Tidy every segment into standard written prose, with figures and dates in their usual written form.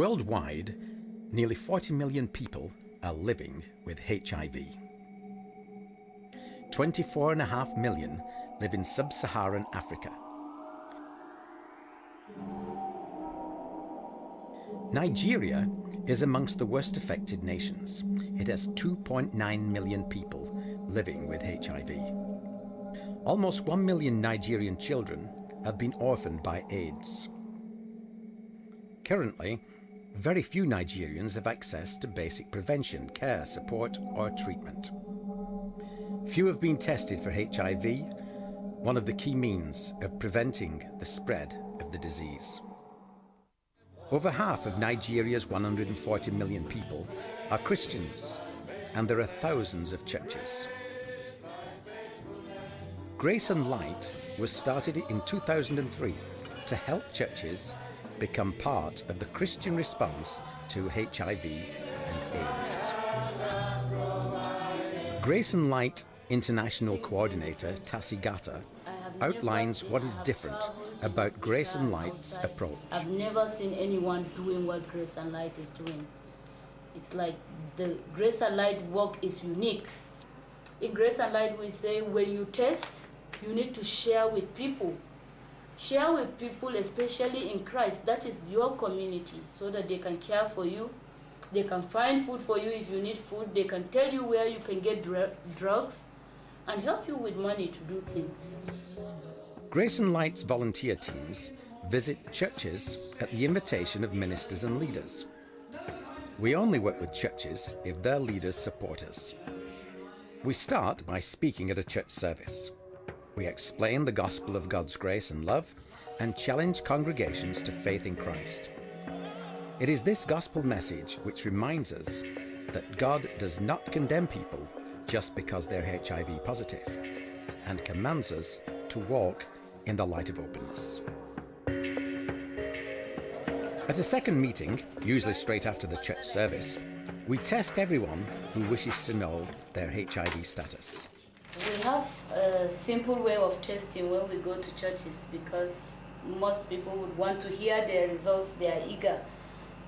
Worldwide, nearly 40 million people are living with HIV. 24.5 million live in sub-Saharan Africa. Nigeria is amongst the worst affected nations. It has 2.9 million people living with HIV. Almost 1 million Nigerian children have been orphaned by AIDS. Currently, very few Nigerians have access to basic prevention, care, support, or treatment. Few have been tested for HIV, one of the key means of preventing the spread of the disease. Over half of Nigeria's 140 million people are Christians, and there are thousands of churches. Grace and Light was started in 2003 to help churches become part of the Christian response to HIV and AIDS. Grace and Light International Coordinator Tassi Gata outlines what is different about Grace and Light's approach. I've never seen anyone doing what Grace and Light is doing. It's like the Grace and Light work is unique. In Grace and Light we say when you test, you need to share with people. Share with people, especially in Christ, that is your community, so that they can care for you. They can find food for you if you need food. They can tell you where you can get drugs and help you with money to do things. Grace and Light's volunteer teams visit churches at the invitation of ministers and leaders. We only work with churches if their leaders support us. We start by speaking at a church service. We explain the gospel of God's grace and love and challenge congregations to faith in Christ. It is this gospel message which reminds us that God does not condemn people just because they're HIV positive, and commands us to walk in the light of openness. At a second meeting, usually straight after the church service, we test everyone who wishes to know their HIV status. We have a simple way of testing when we go to churches because most people would want to hear their results, they are eager.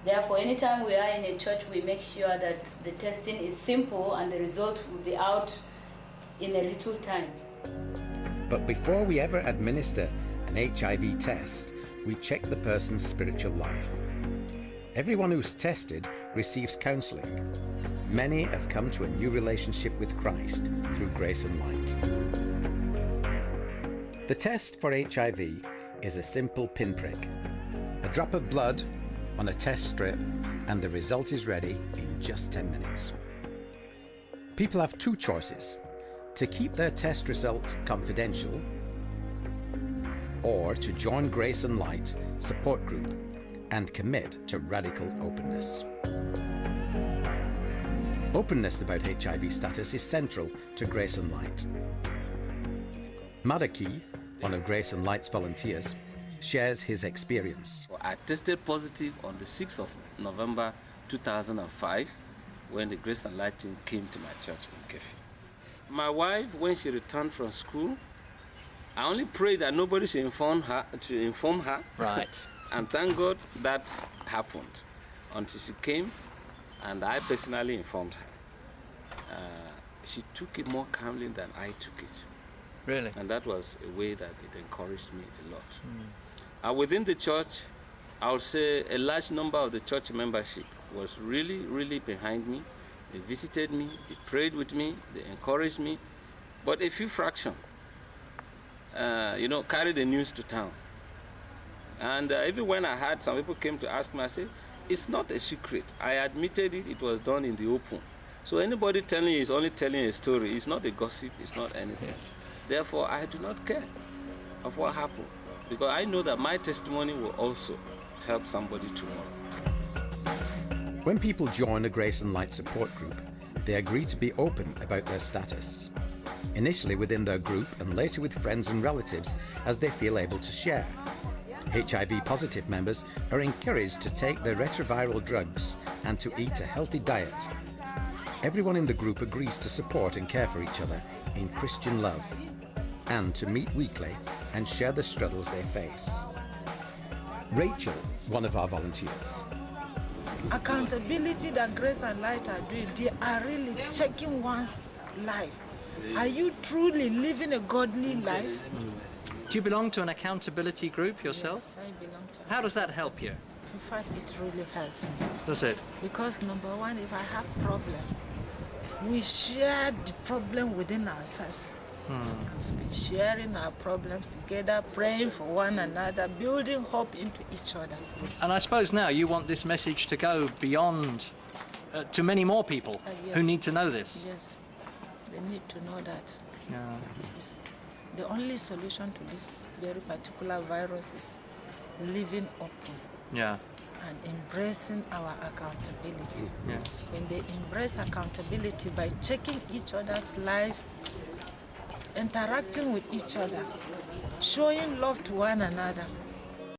Therefore, anytime we are in a church, we make sure that the testing is simple and the result will be out in a little time. But before we ever administer an HIV test, we check the person's spiritual life. Everyone who's tested receives counselling. Many have come to a new relationship with Christ through Grace and Light. The test for HIV is a simple pinprick. A drop of blood on a test strip and the result is ready in just 10 minutes. People have two choices: to keep their test result confidential or to join Grace and Light support group and commit to radical openness. Openness about HIV status is central to Grace and Light. Madaki, one of Grace and Light's volunteers, shares his experience. I tested positive on the 6th of November 2005 when the Grace and Light team came to my church in Kefi. My wife, when she returned from school, I only prayed that nobody should inform her. Right. And thank God that happened until she came and I personally informed her. She took it more calmly than I took it. Really? And that was a way that it encouraged me a lot. Within the church, I would say a large number of the church membership was really, really behind me. They visited me, they prayed with me, they encouraged me. But a few fraction, carried the news to town. And even when I had some people came to ask me, I said, it's not a secret. I admitted it, it was done in the open. So anybody telling you is only telling a story. It's not a gossip, it's not anything. Yes. Therefore, I do not care of what happened, because I know that my testimony will also help somebody tomorrow. When people join a Grace and Light support group, they agree to be open about their status. Initially within their group and later with friends and relatives as they feel able to share. HIV positive members are encouraged to take their retroviral drugs and to eat a healthy diet. Everyone in the group agrees to support and care for each other in Christian love and to meet weekly and share the struggles they face. Rachel, one of our volunteers, accountability that Grace and Light are doing, they are really checking one's life. Are you truly living a godly life? Do you belong to an accountability group yourself? Yes, I belong to. How does that help you? In fact, it really helps me. Does it? Because number one, if I have problem, we share the problem within ourselves. We've been sharing our problems together, praying for one another, building hope into each other. And I suppose now you want this message to go beyond to many more people Yes. who need to know this. Yes, they need to know that. Yeah. It's the only solution to this very particular virus is living open. Yeah. And embracing our accountability. Yes. When they embrace accountability by checking each other's life, interacting with each other, showing love to one another,